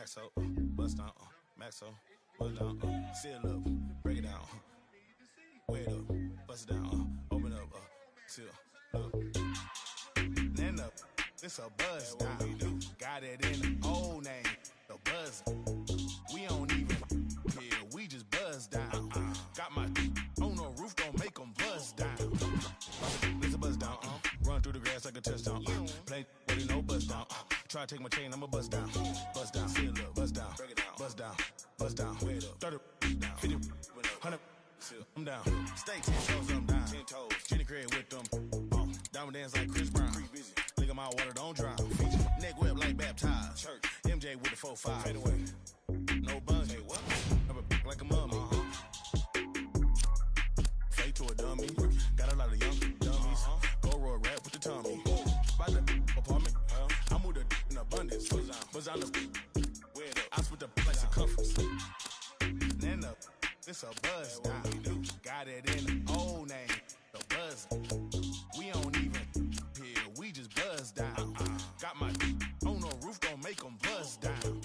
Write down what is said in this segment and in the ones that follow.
Maxo, bust down, Maxo, bust down, seal up, break it down, wear it up, bust it down, open up, seal up, then up. It's a buzz down. Got it in the old name, the buzz. We don't even care, we just buzz down. Got my on the roof, don't make them buzz down. It's a buzz down. Run through the grass like a touchdown. Play with it, no buzz down. Try to take my chain, I'ma buzz down. Buzz down, seal up, buzz down, break it down, buzz down, buzz down, 30 down, 50, 100, I'm down. Stay 10 toes, I'm down. 10 toes. Jenny Craig with them. Diamond dance like Chris Brown. Lick my water, don't drown. Neck whip like baptized. Church. MJ with the 4-5. Fade away. No bungee. Hey, what? Never like a mummy. Fake to a dummy. Got a lot of young dummies. Go roll rap with the tummy. By the apartment. I move the in abundance. Buzz on the I split the like circumference. Then up. It's a buzz down. Got it in the old name. The buzz. We don't even hear. We just buzz down. Got my on the roof. Don't make them buzz down.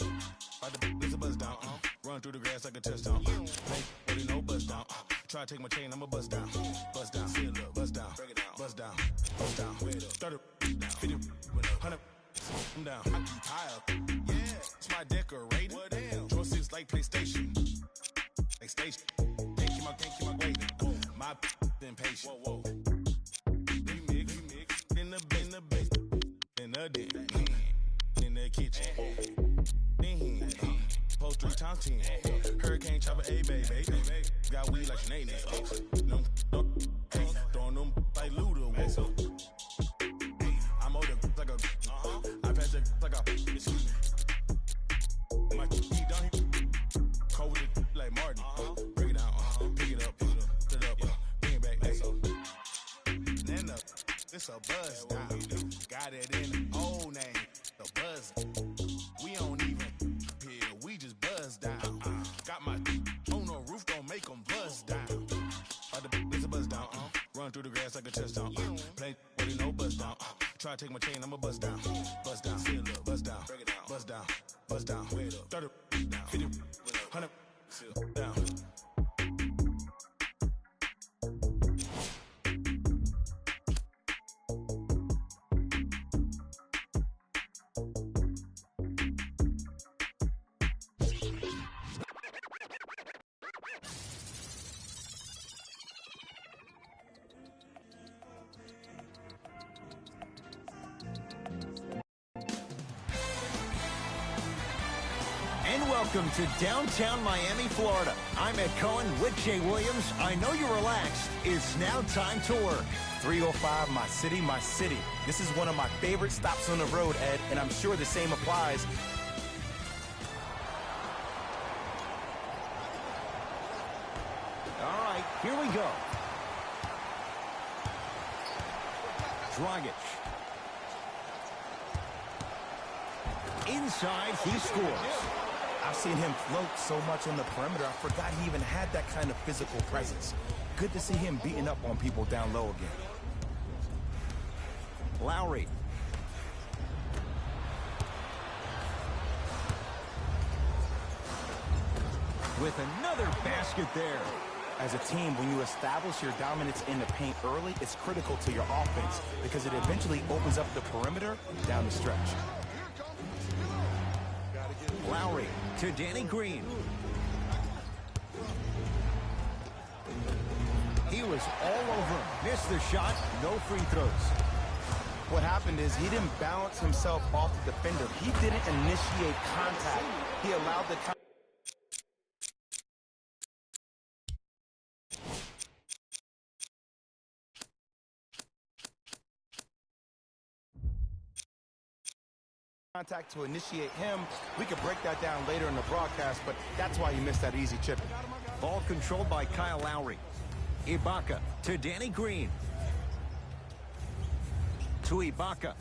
It's a buzz down. Run through the grass like a touchdown. Play, really no buzz down. Try to take my chain. I'ma buzz down. Buzz down. Seal up. Buzz down. Break it down. Buzz down. Buzz down. 30 down. 50 100. I'm down. I keep high up. Yeah. It's my decorator. Well, damn. Joysticks like PlayStation. Like station. Can't keep my waiting. My impatient. Whoa. Remix. In the basement. In the den. In the kitchen. Post 3 times 10. Hurricane chopper, a baby. Got weed like Sinead. Throwing them like Luda. I'm older like a. I pass it like a. My feet down here. Cold with it like Martin. Break it down. Pick it up. Put it up. Bring it back. Then up. It's a buzz down. Got it in the old name. The buzz. We don't even hear. We just buzz down. Got my on the roof. Don't make them buzz down. It's a buzz down. Run through the grass like a touchdown. Play with it, no buzz down. Try to take my chain, I'ma buzz down. Buzz down, seal up, buzz down, break it down, buzz down, buzz down, 30 down, 50, 100, seal down. Welcome to downtown Miami, Florida. I'm Ed Cohen with Jay Williams. I know you're relaxed. It's now time to work. 305, my city, my city. This is one of my favorite stops on the road, Ed, and I'm sure the same applies. All right, here we go. Dragic. Inside, he scores. I've seen him float so much on the perimeter, I forgot he even had that kind of physical presence. Good to see him beating up on people down low again. Lowry. With another basket there. As a team, when you establish your dominance in the paint early, it's critical to your offense because it eventually opens up the perimeter down the stretch. Lowry to Danny Green. He was all over him. Missed the shot. No free throws. What happened is he didn't balance himself off the defender. He didn't initiate contact. He allowed the contact to initiate him. We could break that down later in the broadcast, but that's why he missed that easy chip. Ball controlled by Kyle Lowry. Ibaka to Danny Green. To Ibaka.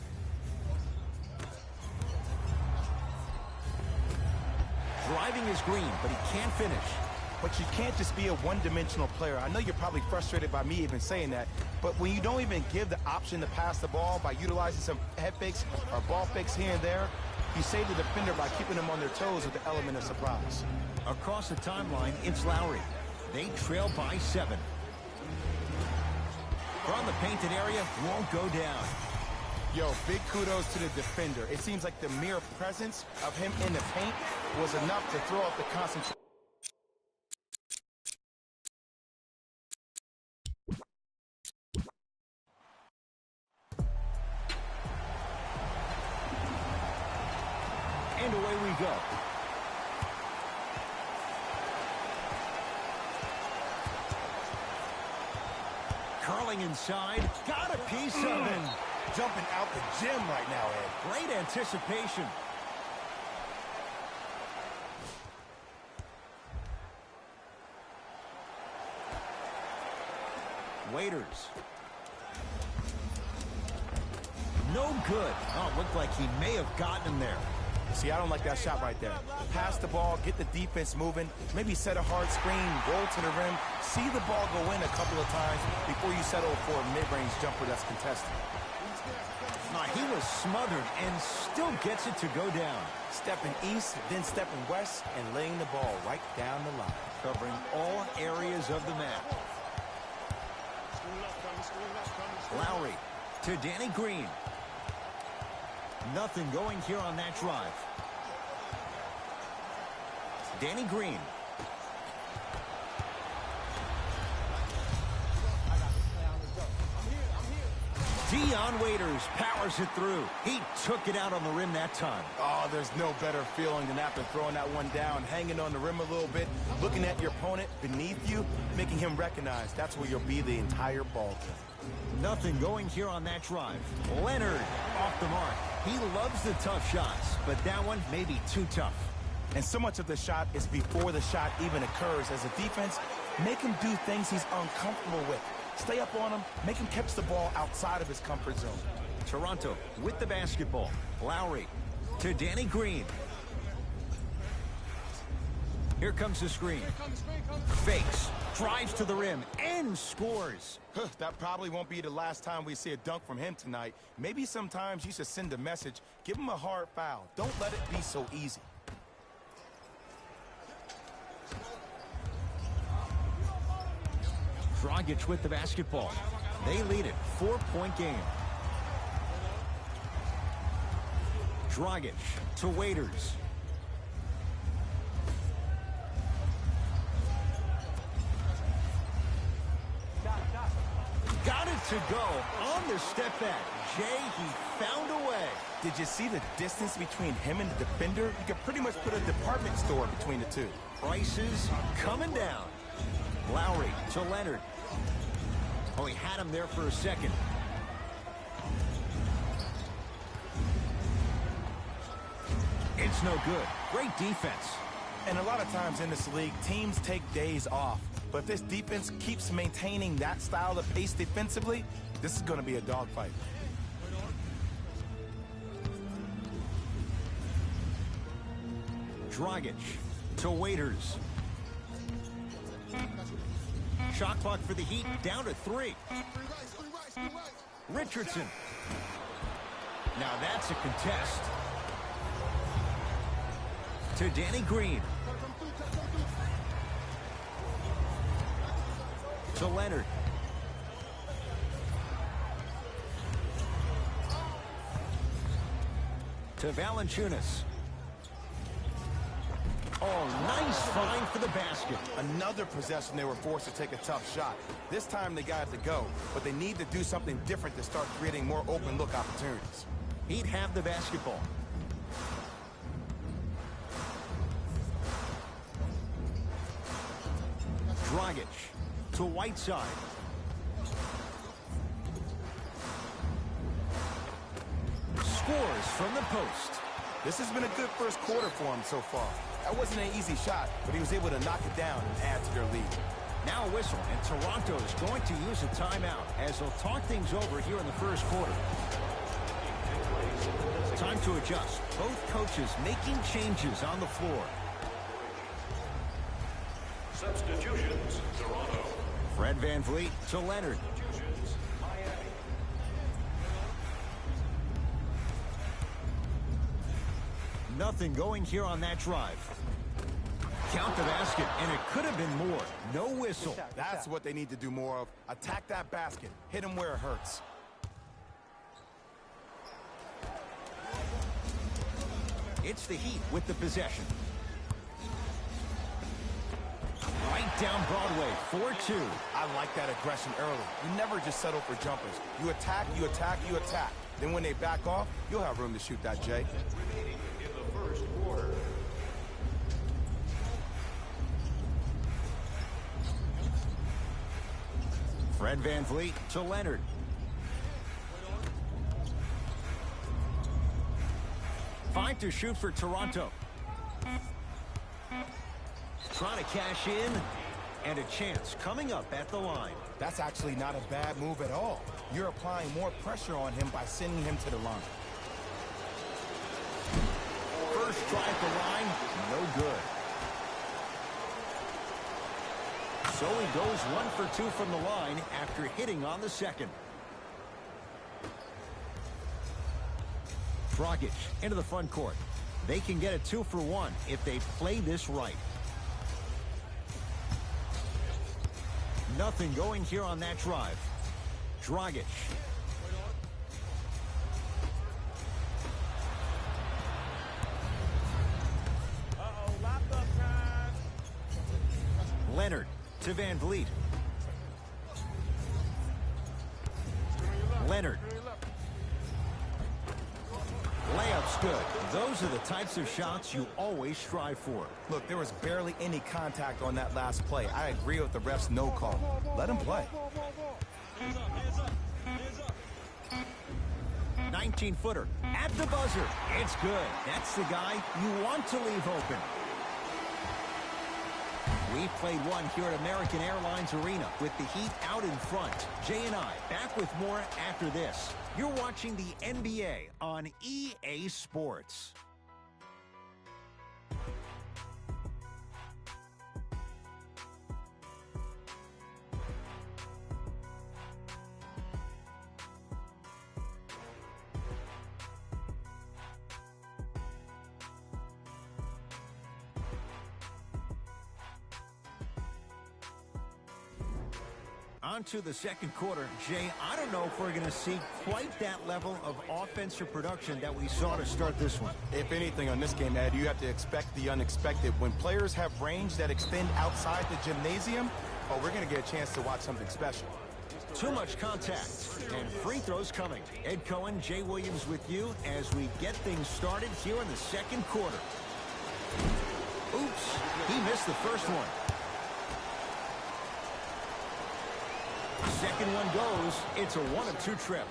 Driving is Green, but he can't finish. but you can't just be a one-dimensional player. I know you're probably frustrated by me even saying that, but when you don't even give the option to pass the ball by utilizing some head fakes or ball fakes here and there, you save the defender by keeping them on their toes with the element of surprise. Across the timeline, it's Lowry. They trail by 7. From the painted area, won't go down. Yo, big kudos to the defender. It seems like the mere presence of him in the paint was enough to throw off the concentration. And away we go. Curling inside, got a piece of it. Jumping out the gym right now, Ed. Great anticipation. Waiters. No good. Oh, it looked like he may have gotten him there. See, I don't like that shot right there. Pass the ball, get the defense moving, maybe set a hard screen, roll to the rim, see the ball go in a couple of times before you settle for a mid-range jumper that's contested. He was smothered and still gets it to go down. Stepping east, then stepping west, and laying the ball right down the line. Covering all areas of the map. Lowry to Danny Green. Nothing going here on that drive. Danny Green. Dion Waiters powers it through. He took it out on the rim that time. Oh, there's no better feeling than after throwing that one down, hanging on the rim a little bit, looking at your opponent beneath you, making him recognize that's where you'll be the entire ball game. Nothing going here on that drive. Leonard off the mark. He loves the tough shots, but that one may be too tough. And so much of the shot is before the shot even occurs. As a defense, make him do things he's uncomfortable with. Stay up on him, make him catch the ball outside of his comfort zone. Toronto with the basketball. Lowry to Danny Green. Here comes the screen. Fakes, drives to the rim, and scores. That probably won't be the last time we see a dunk from him tonight. Maybe sometimes you should send a message. Give him a hard foul. Don't let it be so easy. Dragic with the basketball. They lead it. 4-point game. Dragic to Waiters. Got it to go on the step back. Jay, he found a way. Did you see the distance between him and the defender? You could pretty much put a department store between the two. Prices coming down. Lowry to Leonard. Oh, he had him there for a second. It's no good. Great defense. And a lot of times in this league, teams take days off. But if this defense keeps maintaining that style of pace defensively, this is going to be a dogfight. Dragic to Waiters. Shot clock for the Heat down to 3. Richardson. Now that's a contest. To Danny Green. To Leonard. To Valanciunas. Oh, nice find for the basket. Another possession they were forced to take a tough shot. This time they got it to go, but they need to do something different to start creating more open look opportunities. He'd have the basketball. Dragic to Whiteside. Scores from the post. This has been a good first quarter for him so far. That wasn't an easy shot, but he was able to knock it down and add to their lead. Now a whistle, and Toronto is going to use a timeout as they'll talk things over here in the first quarter. Time to adjust. Both coaches making changes on the floor. Fred VanVleet to Leonard. Nothing going here on that drive. Count the basket, and it could have been more. No whistle. That's what they need to do more of. Attack that basket. Hit him where it hurts. It's the Heat with the possession. Right down Broadway, 4-2. I like that aggression early. You never just settle for jumpers. You attack, you attack, you attack. Then when they back off, you'll have room to shoot that, Jay. Remaining in the first quarter. Fred VanVleet to Leonard. Five to shoot for Toronto. Trying to cash in, and a chance coming up at the line. That's actually not a bad move at all. You're applying more pressure on him by sending him to the line. First try at the line, no good. So he goes 1 for 2 from the line after hitting on the second. Dragic into the front court. They can get a 2 for 1 if they play this right. Nothing going here on that drive. Dragic. Leonard to VanVleet. Leonard. Layup's good. Those are the types of shots you always strive for. Look, there was barely any contact on that last play. I agree with the ref's no call. Let him play. 19-footer at the buzzer. It's good. That's the guy you want to leave open. We played one here at American Airlines Arena with the Heat out in front. Jay and I back with more after this. You're watching the NBA on EA Sports. On to the second quarter. Jay, I don't know if we're going to see quite that level of offensive production that we saw to start this one. If anything on this game, Ed, you have to expect the unexpected. When players have range that extend outside the gymnasium, oh, we're going to get a chance to watch something special. Too much contact, and free throws coming. Ed Cohen, Jay Williams with you as we get things started here in the second quarter. Oops, he missed the first one. Second one goes. It's a 1-of-2 trip.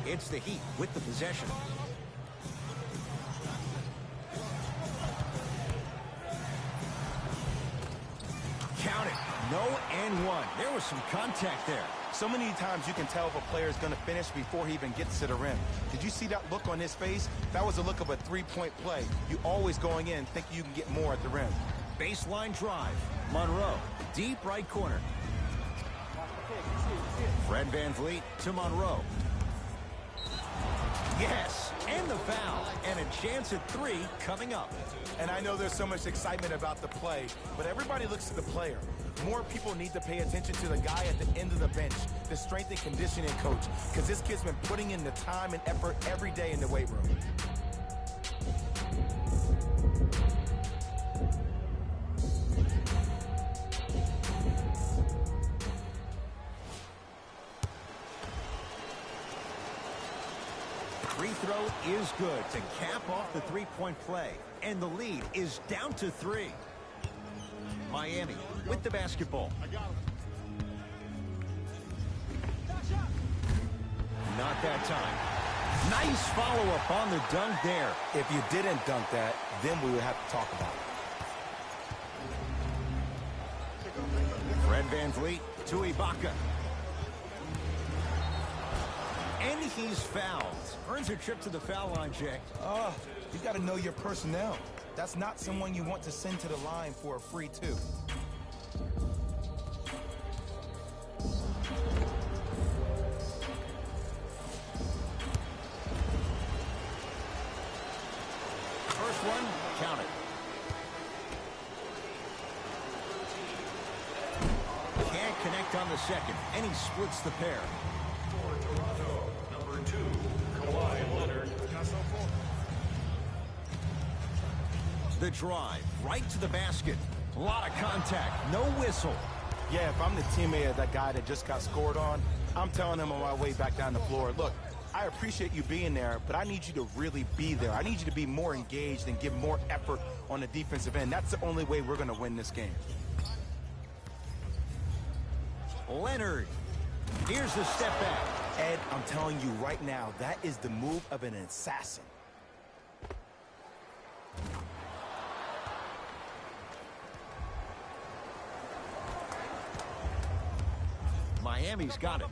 It's the Heat with the possession. Count it. No and one. There was some contact there. So many times you can tell if a player is going to finish before he even gets to the rim. Did you see that look on his face? That was a look of a three-point play. You always going in thinking you can get more at the rim. Baseline drive. Monroe, deep right corner. Fred VanVleet to Monroe. Yes, and the foul, and a chance at 3 coming up. And I know there's so much excitement about the play, but everybody looks to the player. More people need to pay attention to the guy at the end of the bench, the strength and conditioning coach, because this kid's been putting in the time and effort every day in the weight room. Free throw is good to cap off the three-point play, and the lead is down to 3. Miami with the basketball. Not that time. Nice follow-up on the dunk there. If you didn't dunk that, then we would have to talk about it. Fred VanVleet to Ibaka. And he's fouled. Earns a trip to the foul line, Jay. You got to know your personnel. That's not someone you want to send to the line for a free two. First one, count it. Can't connect on the second, and he splits the pair. For Toronto, number 2, Kawhi Leonard. The drive, right to the basket. A lot of contact, no whistle. Yeah, if I'm the teammate of that guy that just got scored on, I'm telling him on my way back down the floor, look, I appreciate you being there, but I need you to really be there. I need you to be more engaged and give more effort on the defensive end. That's the only way we're going to win this game. Leonard. Here's the step back. Ed, I'm telling you right now, that is the move of an assassin. Miami's got it.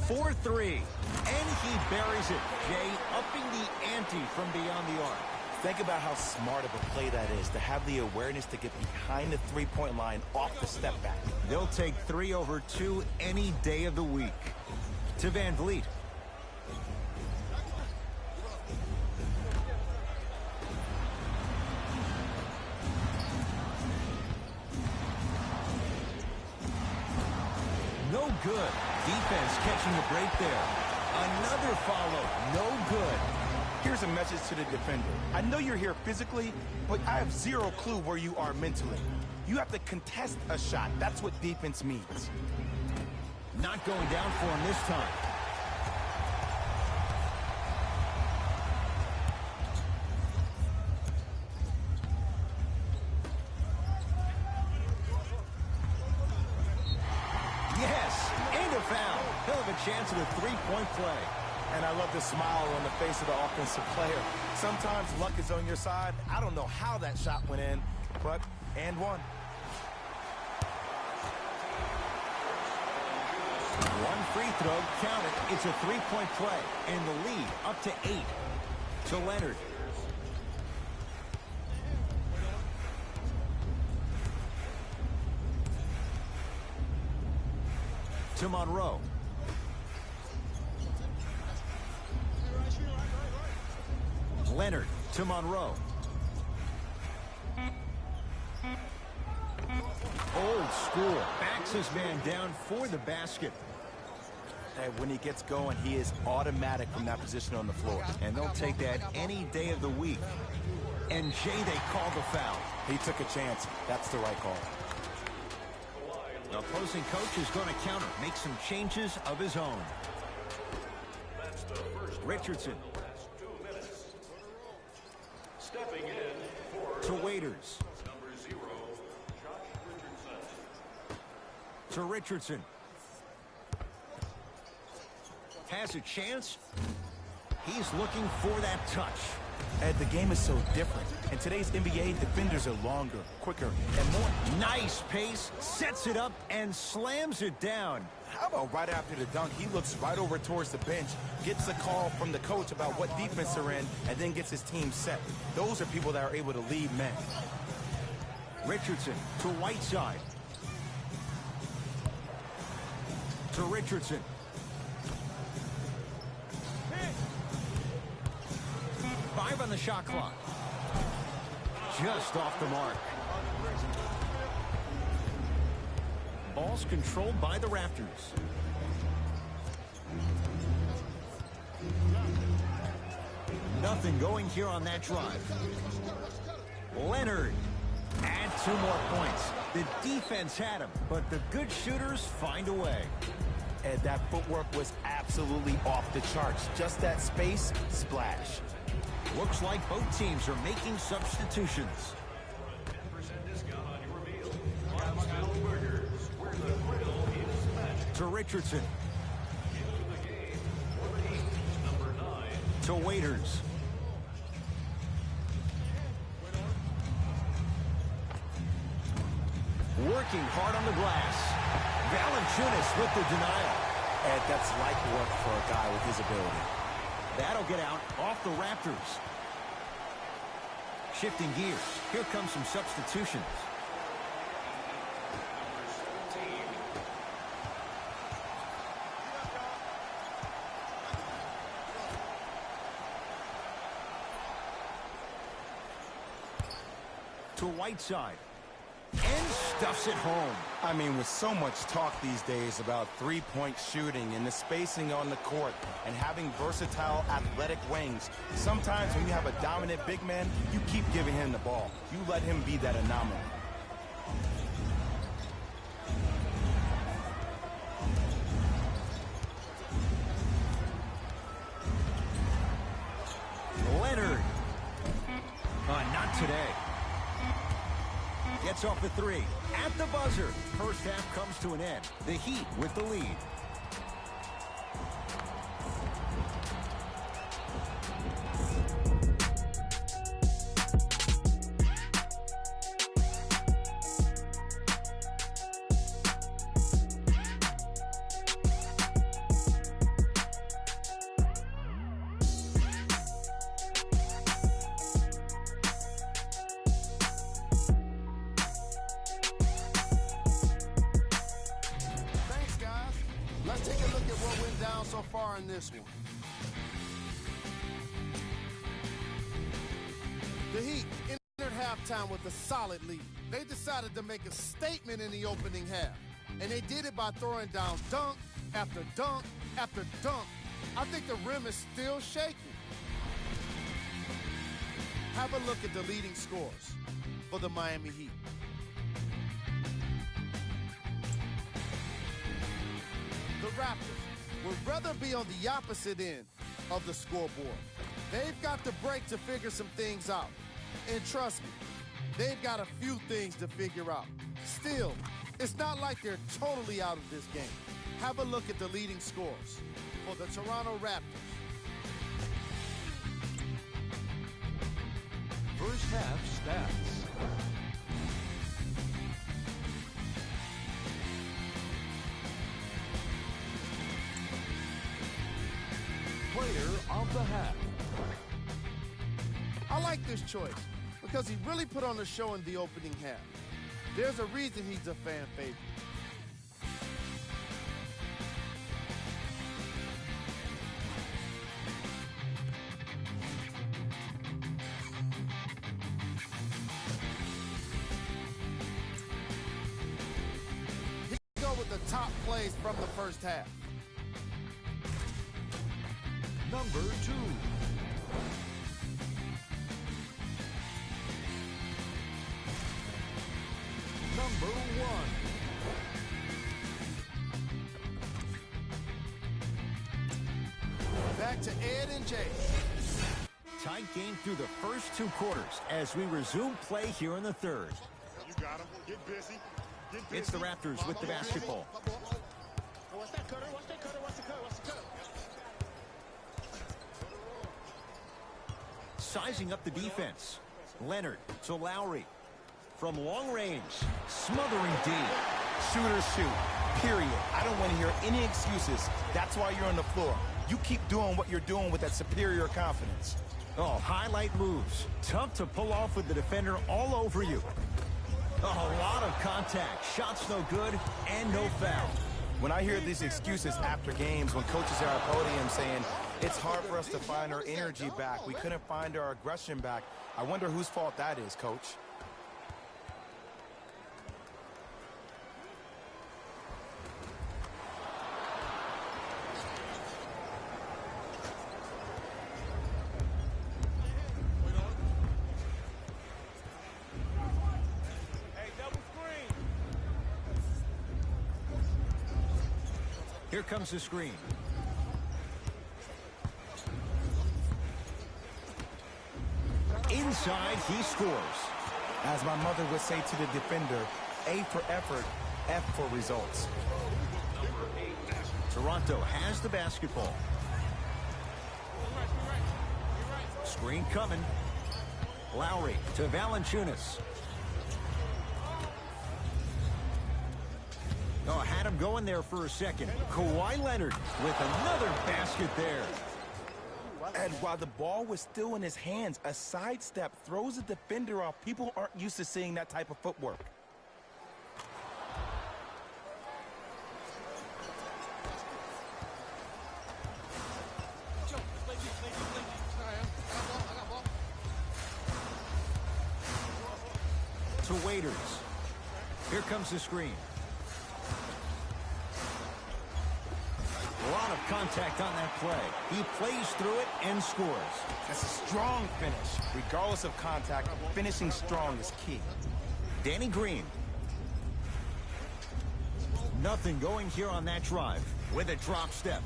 4-3. And he buries it. Jay upping the ante from beyond the arc. Think about how smart of a play that is, to have the awareness to get behind the three-point line off the step back. They'll take 3 over 2 any day of the week. To Van Vliet. No good. Defense catching the break there. Another follow. No good. Here's a message to the defender. I know you're here physically, but I have zero clue where you are mentally. You have to contest a shot. That's what defense means. Not going down for him this time. Yes, and a foul. He'll have a chance at a three-point play. And I love the smile on the face of the offensive player. Sometimes luck is on your side. I don't know how that shot went in, but and one. One free throw, count it. It's a three-point play, and the lead up to 8. To Leonard. To Monroe. Leonard to Monroe. Old school. Backs his man down for the basket. Hey, when he gets going, he is automatic from that position on the floor. And they'll take that any day of the week. And Jay, they call the foul. He took a chance. That's the right call. The opposing coach is going to counter, make some changes of his own. Richardson. Stepping in for to Waiters. number 0, Josh Richardson. To Richardson. Has a chance. He's looking for that touch. Ed, the game is so different. In today's NBA, defenders are longer, quicker, and more. Nice pace, sets it up, and slams it down. How about right after the dunk, he looks right over towards the bench, gets a call from the coach about what defense they're in, and then gets his team set. Those are people that are able to lead men. Richardson to Whiteside. To Richardson. Five on the shot clock. Just off the mark. Ball's controlled by the Raptors. Nothing going here on that drive. Leonard. Add 2 more points. The defense had him, but the good shooters find a way. Ed, that footwork was absolutely off the charts. Just that space, splash. Looks like both teams are making substitutions. 10% discount on your meal. Lifestyle Burgers, where the grill is magic. To Richardson. Into the game for the Heat, number 9. To Waiters. Working hard on the glass. Valanciunas with the denial. Ed, that's light work for a guy with his ability. That'll get out off the Raptors. Shifting gears, here comes some substitutions. To Whiteside. And stuffs it home. I mean, with so much talk these days about three-point shooting and the spacing on the court and having versatile athletic wings, sometimes when you have a dominant big man, you keep giving him the ball. You let him be that anomaly. Leonard. Not today. Gets off the three. At the buzzer. First half comes to an end. The Heat with the lead. Let's take a look at what went down so far in this one. The Heat entered halftime with a solid lead. They decided to make a statement in the opening half, and they did it by throwing down dunk after dunk after dunk. I think the rim is still shaking. Have a look at the leading scores for the Miami Heat. The Raptors would rather be on the opposite end of the scoreboard. They've got the break to figure some things out. And trust me, they've got a few things to figure out. Still, it's not like they're totally out of this game. Have a look at the leading scores for the Toronto Raptors. First half stats. Player of the half. I like this choice because he really put on a show in the opening half. There's a reason he's a fan favorite. He go with the top plays from the first half. Number 2. Number 1. Back to Ed and Jay. Tight game through the first two quarters as we resume play here in the third. You got him. Get busy. Get busy. It's the Raptors with the basketball. Watch that cutter. Watch that cutter. Watch the cutter. Watch the cutter. Sizing up the defense. Leonard to Lowry. From long range, smothering deep. Shooters shoot, period. I don't want to hear any excuses. That's why you're on the floor. You keep doing what you're doing with that superior confidence. Oh, highlight moves. Tough to pull off with the defender all over you. Oh, a lot of contact. Shots no good and no foul. When I hear these excuses after games, when coaches are at a podium saying, it's hard for us to find our energy back, we couldn't find our aggression back, I wonder whose fault that is, Coach. Here comes the screen. Inside, he scores. As my mother would say to the defender, A for effort, F for results. Toronto has the basketball. Screen coming. Lowry to Valanciunas. Oh, had him going there for a second. Kawhi Leonard with another basket there. And while the ball was still in his hands, a sidestep throws a defender off. People aren't used to seeing that type of footwork. To Waiters. Here comes the screen. A lot of contact on that play. He plays through it and scores. That's a strong finish. Regardless of contact, finishing strong is key. Danny Green. Nothing going here on that drive with a drop step.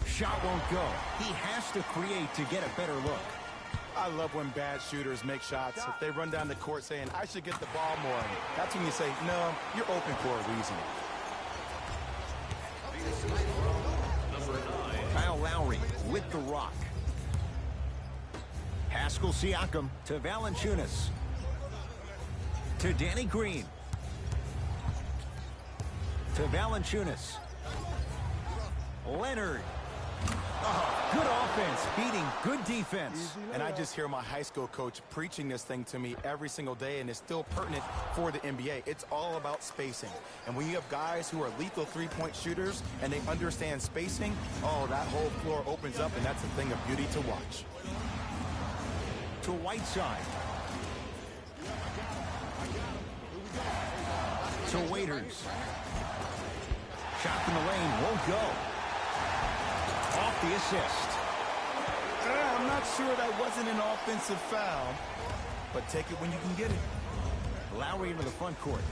Shot won't go. He has to create to get a better look. I love when bad shooters make shots. If they run down the court saying, I should get the ball more, that's when you say, no, you're open for a reason. Kyle Lowry with the rock. Pascal Siakam to Valanciunas. To Danny Green. To Valanciunas. Leonard. Oh, good offense beating good defense. And I just hear my high school coach preaching this thing to me every single day, and it's still pertinent for the NBA. It's all about spacing. And when you have guys who are lethal three-point shooters and they understand spacing, oh, that whole floor opens up, and that's a thing of beauty to watch. To Whiteside. To Waiters. Shot from the lane won't go. Off the assist. I'm not sure that wasn't an offensive foul, but take it when you can get it. Lowry into the front court.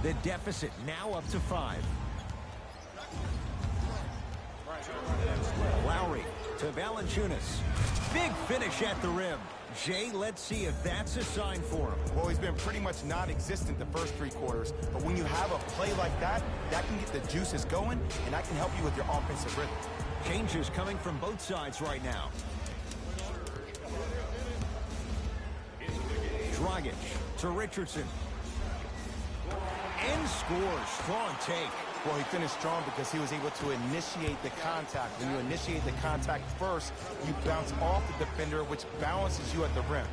The deficit now up to 5. Lowry to Valanciunas. Big finish at the rim. Jay, let's see if that's a sign for him. Well, he's been pretty much non-existent the first 3 quarters, but when you have a play like that, that can get the juices going, and that can help you with your offensive rhythm. Changes coming from both sides right now. Dragic to Richardson. And scores. Strong take. Well, he finished strong because he was able to initiate the contact. When you initiate the contact first, you bounce off the defender, which balances you at the rim.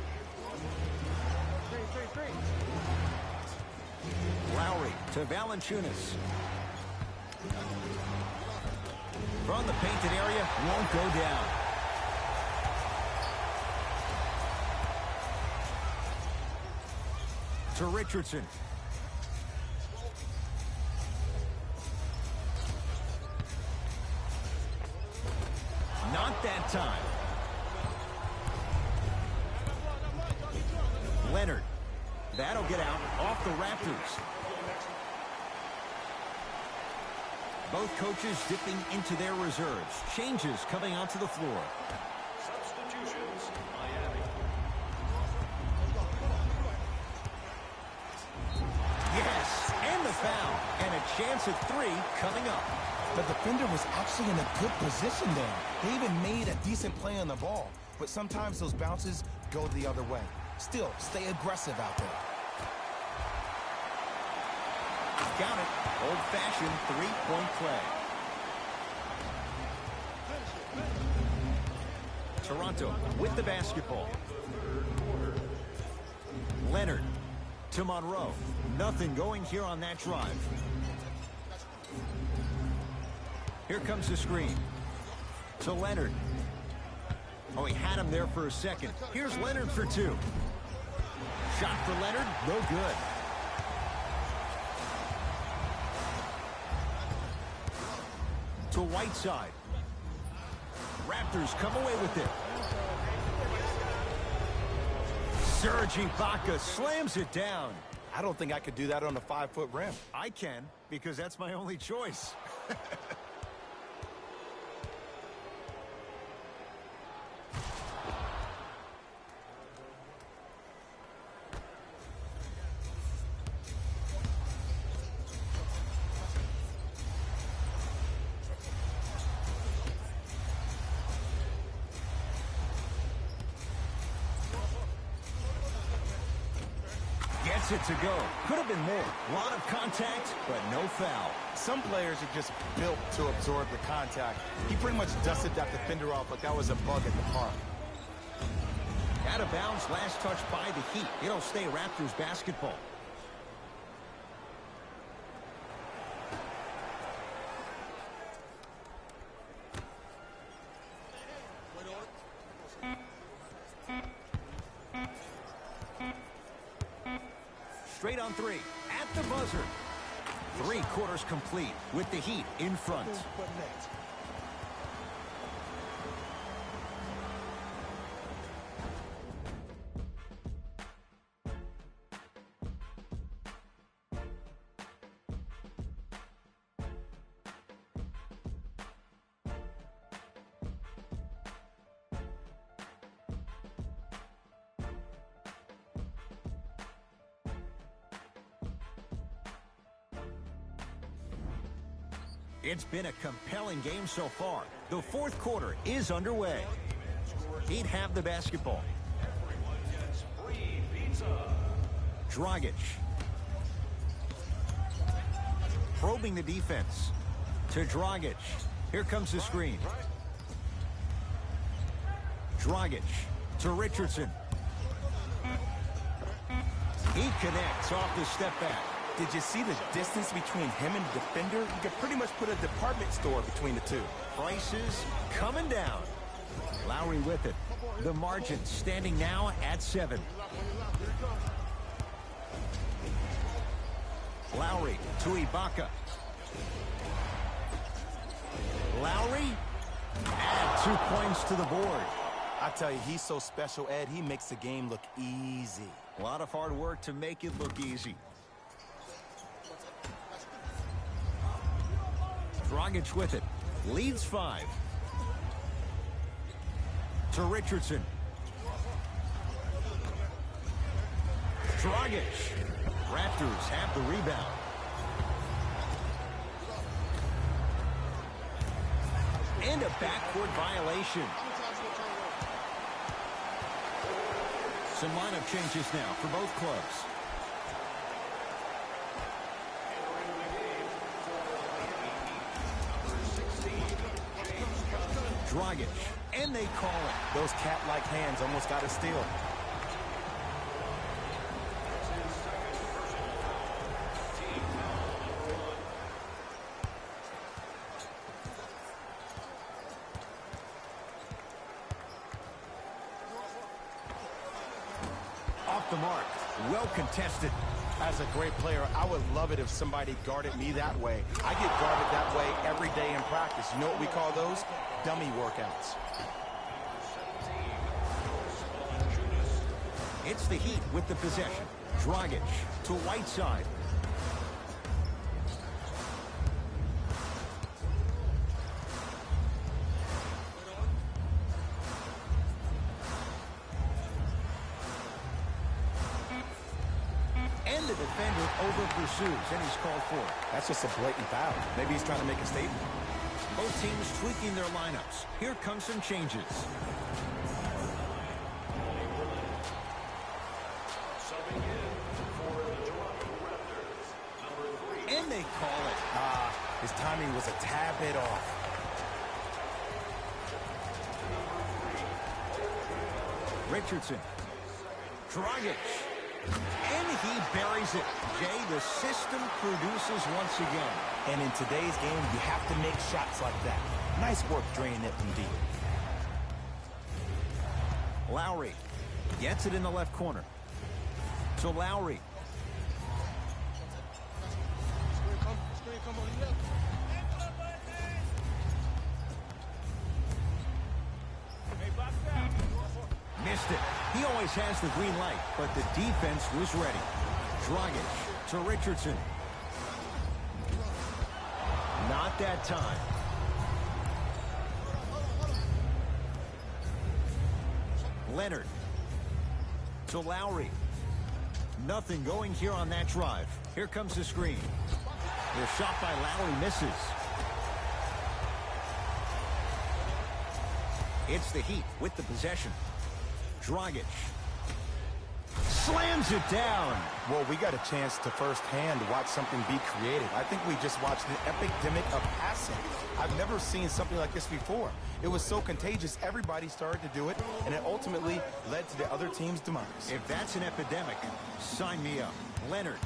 Lowry to Valanciunas. From the painted area, won't go down. To Richardson. Not that time. Leonard. That'll get out off the Raptors. Both coaches dipping into their reserves. Changes coming onto the floor. Substitutions, Miami. Yes, and the foul. And a chance at 3 coming up. The defender was actually in a good position there. They even made a decent play on the ball, but sometimes those bounces go the other way. Still, stay aggressive out there. Got it. Old-fashioned 3-point play. Toronto with the basketball. Leonard to Monroe. Nothing going here on that drive. Here comes the screen. To Leonard. Oh, he had him there for a second. Here's Leonard for 2. Shot for Leonard, no good. To Whiteside. Raptors come away with it. Serge Ibaka slams it down. I don't think I could do that on a 5-foot rim. I can, because that's my only choice. Gets it to go. Could have been more. A lot of contact, but no foul. Some players are just built to absorb the contact. He pretty much dusted that defender off like that was a bug at the park. Out of bounds, last touch by the Heat. It'll stay Raptors basketball. Straight on three. At the buzzer. 3 quarters complete with the Heat in front. It's been a compelling game so far. The fourth quarter is underway. Heat have the basketball. Dragic. Probing the defense. To Dragic. Here comes the screen. Dragic to Richardson. He connects off the step back. Did you see the distance between him and the defender? You could pretty much put a department store between the two. Prices coming down. Lowry with it. The margin standing now at 7. Lowry to Ibaka. Lowry. Add 2 points to the board. I tell you, he's so special, Ed. He makes the game look easy. A lot of hard work to make it look easy. Dragic with it. Leads 5. To Richardson. Dragic. Raptors have the rebound. And a backcourt violation. Some lineup changes now for both clubs. Dragic, and they call it. Those cat-like hands almost got a steal. Off the mark. Well contested. As a great player, I would love it if somebody guarded me that way. I get guarded that way every day in practice. You know what we call those? Dummy workouts. It's the Heat with the possession. Dragic to Whiteside. And the defender over pursues, and he's called for it. That's just a blatant foul. Maybe he's trying to make a statement. Both teams tweaking their lineups. Here come some changes. And they call it. His timing was a tad bit off. Richardson. Dragic. And he buries it. Jay, the system produces once again. And in today's game, you have to make shots like that. Nice work draining it from deep. Lowry gets it in the left corner. So Lowry. Missed it. He always has the green light, but the defense was ready. Dragic to Richardson. Not that time. Leonard to Lowry. Nothing going here on that drive. Here comes the screen. The shot by Lowry misses. It's the Heat with the possession. Dragic. slams it down. Well, we got a chance to firsthand watch something be created. I think we just watched an epidemic of passing. I've never seen something like this before. It was so contagious, everybody started to do it, and it ultimately led to the other team's demise. If that's an epidemic, sign me up. Leonard.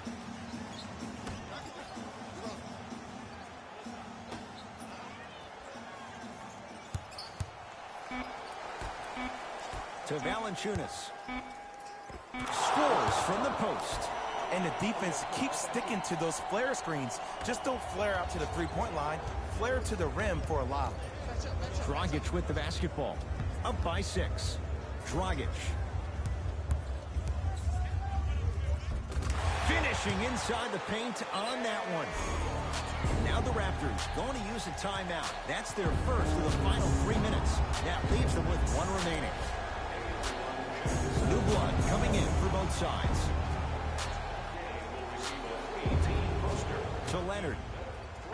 To Valanciunas. Scores from the post. And the defense keeps sticking to those flare screens. Just don't flare out to the three-point line. Flare to the rim for a lob. Dragic with the basketball. Up by 6. Dragic. Finishing inside the paint on that one. Now the Raptors going to use a timeout. That's their first of the final 3 minutes. That leaves them with 1 remaining. New blood coming in for both sides. To Leonard.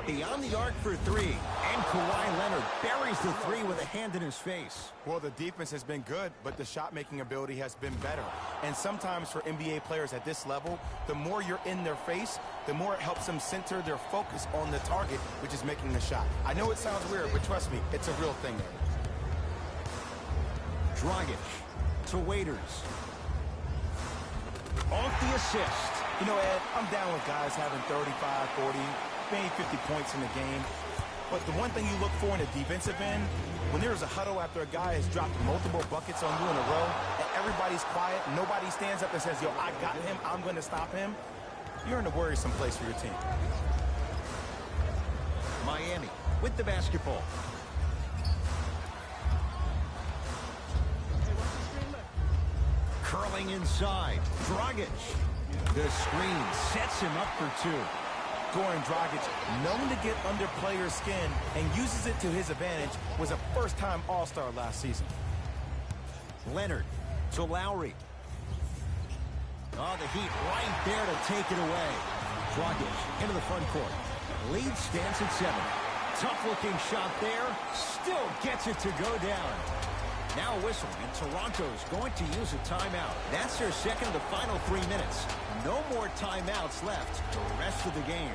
Beyond the arc for 3. And Kawhi Leonard buries the 3 with a hand in his face. Well, the defense has been good, but the shot-making ability has been better. And sometimes for NBA players at this level, the more you're in their face, the more it helps them center their focus on the target, which is making the shot. I know it sounds weird, but trust me, it's a real thing there. Dragic to Waiters. Off the assist. You know, Ed, I'm down with guys having 35, 40, maybe 50 points in the game. But the one thing you look for in a defensive end, when there's a huddle after a guy has dropped multiple buckets on you in a row, and everybody's quiet, nobody stands up and says, yo, I got him, I'm going to stop him, you're in a worrisome place for your team. Miami with the basketball. Curling inside. Dragic. The screen sets him up for 2. Goran Dragic, known to get under players' skin and uses it to his advantage, was a first-time All-Star last season. Leonard to Lowry. Oh, the Heat right there to take it away. Dragic into the front court. Lead stands at 7. Tough-looking shot there. Still gets it to go down. Now a whistle, and Toronto's going to use a timeout. That's their second of the final 3 minutes. No more timeouts left the rest of the game.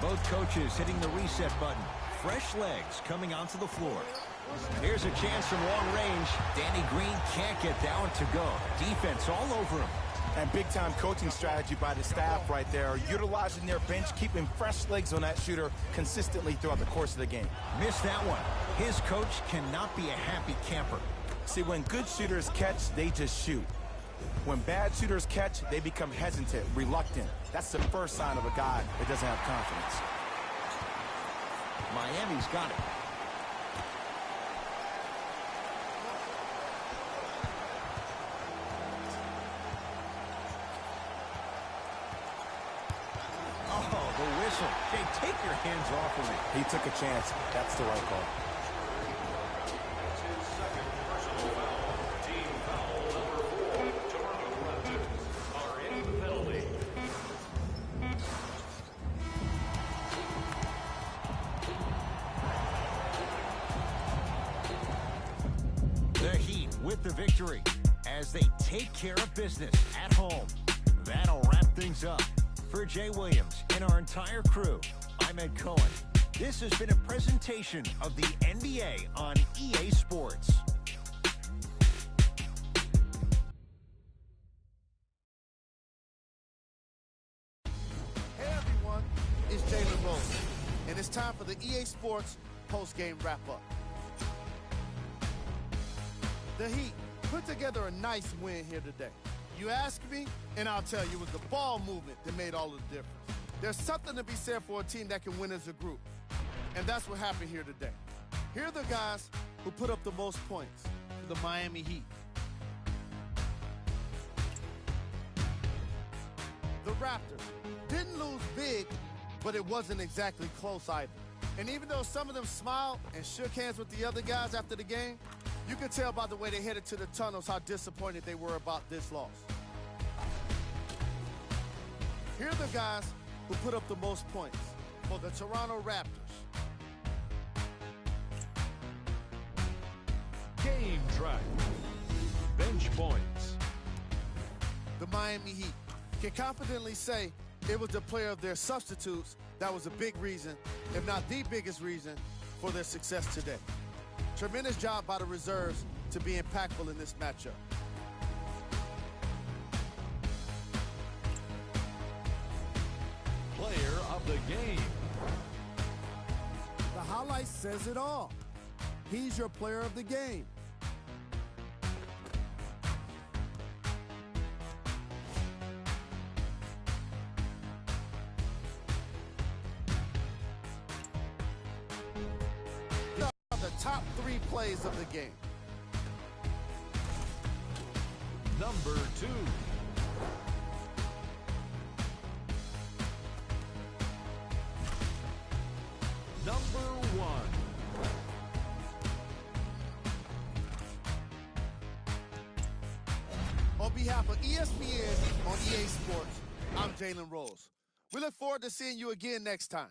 Both coaches hitting the reset button. Fresh legs coming onto the floor. Here's a chance from long range. Danny Green can't get that one to go. Defense all over him. And big-time coaching strategy by the staff right there, utilizing their bench, keeping fresh legs on that shooter consistently throughout the course of the game. Missed that one. His coach cannot be a happy camper. See, when good shooters catch, they just shoot. When bad shooters catch, they become hesitant, reluctant. That's the first sign of a guy that doesn't have confidence. Miami's got it. Oh, the whistle. Jay, take your hands off of me. He took a chance. That's the right call. With the victory as they take care of business at home. That'll wrap things up. For Jay Williams and our entire crew, I'm Ed Cohen. This has been a presentation of the NBA on EA Sports. Hey everyone, it's Jalen Rose, and it's time for the EA Sports post-game wrap-up. The Heat put together a nice win here today. You ask me, and I'll tell you, it was the ball movement that made all the difference. There's something to be said for a team that can win as a group, and that's what happened here today. Here are the guys who put up the most points for the Miami Heat. The Raptors didn't lose big, but it wasn't exactly close either. And even though some of them smiled and shook hands with the other guys after the game, you could tell by the way they headed to the tunnels how disappointed they were about this loss. Here are the guys who put up the most points for the Toronto Raptors. Game track. Bench points. The Miami Heat can confidently say it was the player of their substitutes that was a big reason, if not the biggest reason, for their success today. Tremendous job by the reserves to be impactful in this matchup. Player of the game. The highlight says it all. He's your player of the game. The top 3 plays of the game. Number 2. Number 1. On behalf of ESPN on EA Sports, I'm Jalen Rose. We look forward to seeing you again next time.